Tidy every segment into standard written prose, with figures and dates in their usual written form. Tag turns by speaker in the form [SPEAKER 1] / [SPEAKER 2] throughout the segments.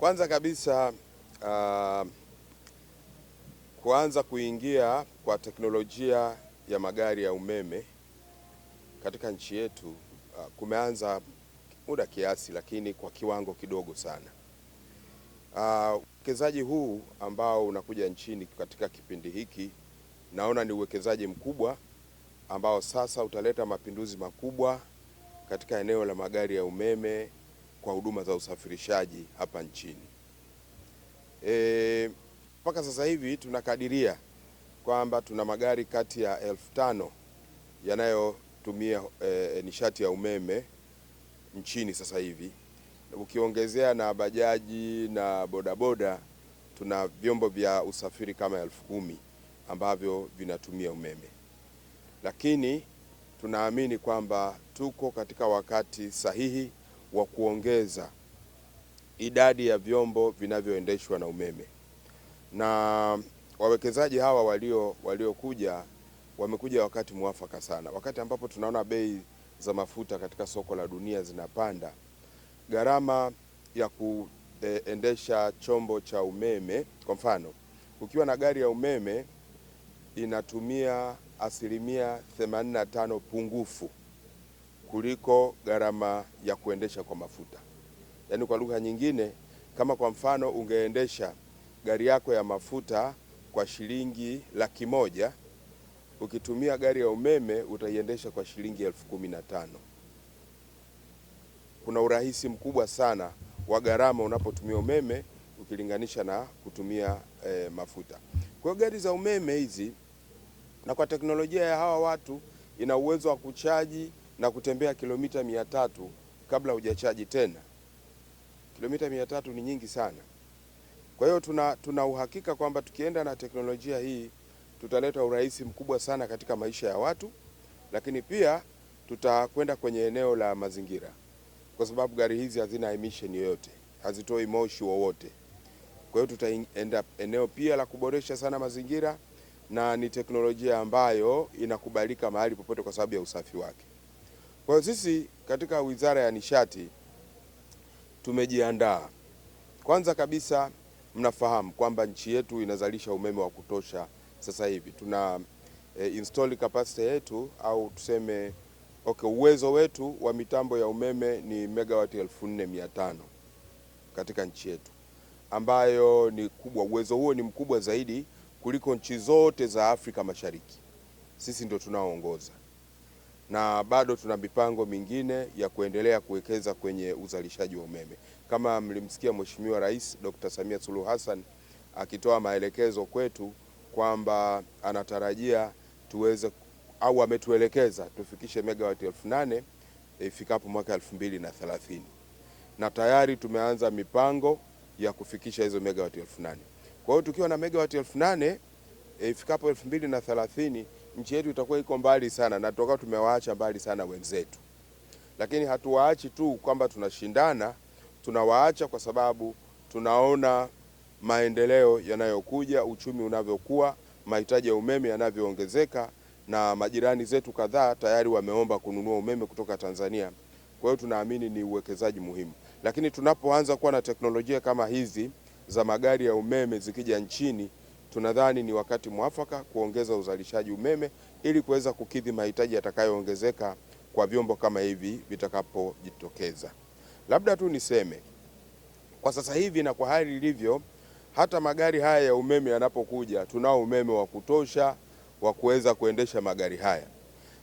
[SPEAKER 1] Kwanza kabisa kuanza kuingia kwa teknolojia ya magari ya umeme katika nchi yetu kumeanza muda kiasi, lakini kwa kiwango kidogo sana. Uwekezaji huu ambao unakuja nchini katika kipindi hiki, naona ni uwekezaji mkubwa ambao sasa utaleta mapinduzi makubwa katika eneo la magari ya umeme kwa huduma za usafirishaji hapa nchini. Mpaka sasa hivi tunakadiria kwamba tuna magari kati ya 5,000 yanayotumia nishati ya umeme nchini sasa hivi. Ukiongezea na bajaji na bodaboda, tuna vyombo vya usafiri kama 10,000 ambavyo vinatumia umeme. Lakini tunaamini kwamba tuko katika wakati sahihi wa kuongeza idadi ya vyombo vinavyoendeshwa na umeme, na wawekezaji hawa waliokuja wamekuja wakati mwafaka sana, wakati ambapo tunaona bei za mafuta katika soko la dunia zinapanda. Gharama ya kuendesha chombo cha umeme, kwa mfano, ukiwa na gari ya umeme inatumia 85% pungufu kuliko gharama ya kuendesha kwa mafuta. Yaani kwa lugha nyingine, kama kwa mfano ungeendesha gari yako ya mafuta kwa shilingi 100,000, ukitumia gari ya umeme utaiendesha kwa shilingi 15,000. Kuna urahisi mkubwa sana wa gharama unapotumia umeme ukilinganisha na kutumia mafuta. Kwa hiyo gari za umeme hizi, na kwa teknolojia ya hawa watu, ina uwezo wa kuchaji na kutembea kilomita 300 kabla hujachaji tena. Kilomita 300 ni nyingi sana. Kwa hiyo tuna uhakika kwamba tukienda na teknolojia hii tutaleta urahisi mkubwa sana katika maisha ya watu, lakini pia tutakwenda kwenye eneo la mazingira, kwa sababu gari hizi hazina emission yoyote, hazitoi moshi wowote. Kwa hiyo tutaenda eneo pia la kuboresha sana mazingira, na ni teknolojia ambayo inakubalika mahali popote kwa sababu ya usafi wake. Kwa hiyo sisi katika Wizara ya Nishati tumejiandaa. Kwanza kabisa, mnafahamu kwamba nchi yetu inazalisha umeme wa kutosha. Sasa hivi tuna install capacity yetu, au tuseme uwezo wetu wa mitambo ya umeme ni megawati 4,500 katika nchi yetu, ambayo ni kubwa. Uwezo huo ni mkubwa zaidi kuliko nchi zote za Afrika Mashariki. Sisi ndio tunaoongoza, na bado tuna mipango mingine ya kuendelea kuwekeza kwenye uzalishaji wa umeme. Kama mlimsikia Mheshimiwa Rais Dr. Samia Suluhu Hassan akitoa maelekezo kwetu kwamba anatarajia tuweze, au ametuelekeza tufikishe megawati 8,000 ifikapo mwaka 2030, na tayari tumeanza mipango ya kufikisha hizo megawati 8,000. Kwa hiyo tukiwa na megawati 8,000 ifikapo 2030, nchi yetu itakuwa iko mbali sana, na tutakuwa tumewaacha mbali sana wenzetu. Lakini hatuwaachi tu kwamba tunashindana, tunawaacha kwa sababu tunaona maendeleo yanayokuja, uchumi unavyokuwa, mahitaji ya umeme yanavyoongezeka, na majirani zetu kadhaa tayari wameomba kununua umeme kutoka Tanzania. Kwa hiyo tunaamini ni uwekezaji muhimu. Lakini tunapoanza kuwa na teknolojia kama hizi za magari ya umeme zikija nchini, tunadhani ni wakati mwafaka kuongeza uzalishaji umeme ili kuweza kukidhi mahitaji yatakayoongezeka kwa vyombo kama hivi vitakapojitokeza. Labda tu niseme kwa sasa hivi na kwa hali ilivyo, hata magari haya ya umeme yanapokuja, tunao umeme wa kutosha wa kuweza kuendesha magari haya,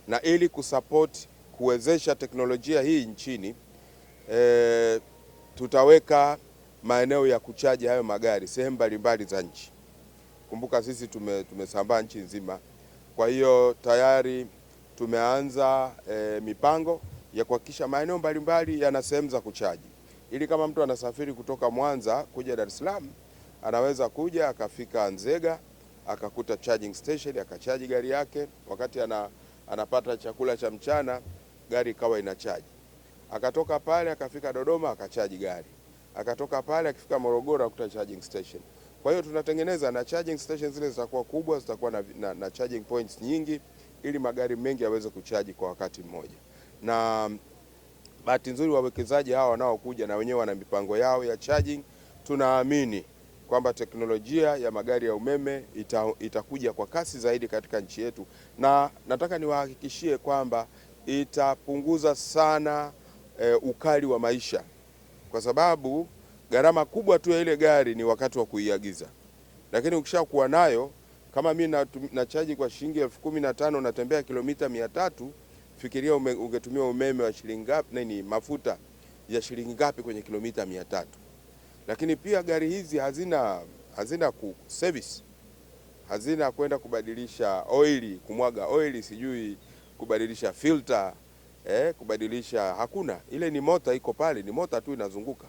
[SPEAKER 1] na ili kusupport kuwezesha teknolojia hii nchini, tutaweka maeneo ya kuchaji hayo magari sehemu mbalimbali za nchi. Kumbuka sisi tumesambaa nchi nzima. Kwa hiyo tayari tumeanza mipango ya kuhakikisha maeneo mbalimbali yana sehemu za kuchaji, ili kama mtu anasafiri kutoka Mwanza kuja Dar es Salaam, anaweza kuja akafika Nzega akakuta charging station akachaji gari yake, wakati anapata chakula cha mchana gari ikawa inachaji. Akatoka pale akafika Dodoma akachaji gari, akatoka pale akifika Morogoro akuta charging station. Kwa hiyo tunatengeneza na charging stations zile zitakuwa kubwa, zitakuwa na charging points nyingi, ili magari mengi yaweze kuchaji kwa wakati mmoja. Na bahati nzuri wawekezaji hawa wanaokuja na wenyewe wana mipango yao ya charging. tunaamini kwamba teknolojia ya magari ya umeme itakuja kwa kasi zaidi katika nchi yetu, na nataka niwahakikishie kwamba itapunguza sana ukali wa maisha, kwa sababu gharama kubwa tu ya ile gari ni wakati wa kuiagiza, lakini ukishakuwa nayo, kama mimi na chaji kwa shilingi 15,000 natembea kilomita 300, fikiria ungetumia umeme wa shilingi ngapi, mafuta ya shilingi ngapi kwenye kilomita 300. Lakini pia gari hizi hazina service, hazina kwenda kubadilisha oili, kumwaga oili, sijui kubadilisha filter, kubadilisha, hakuna. Ile ni mota iko pale, ni mota tu inazunguka.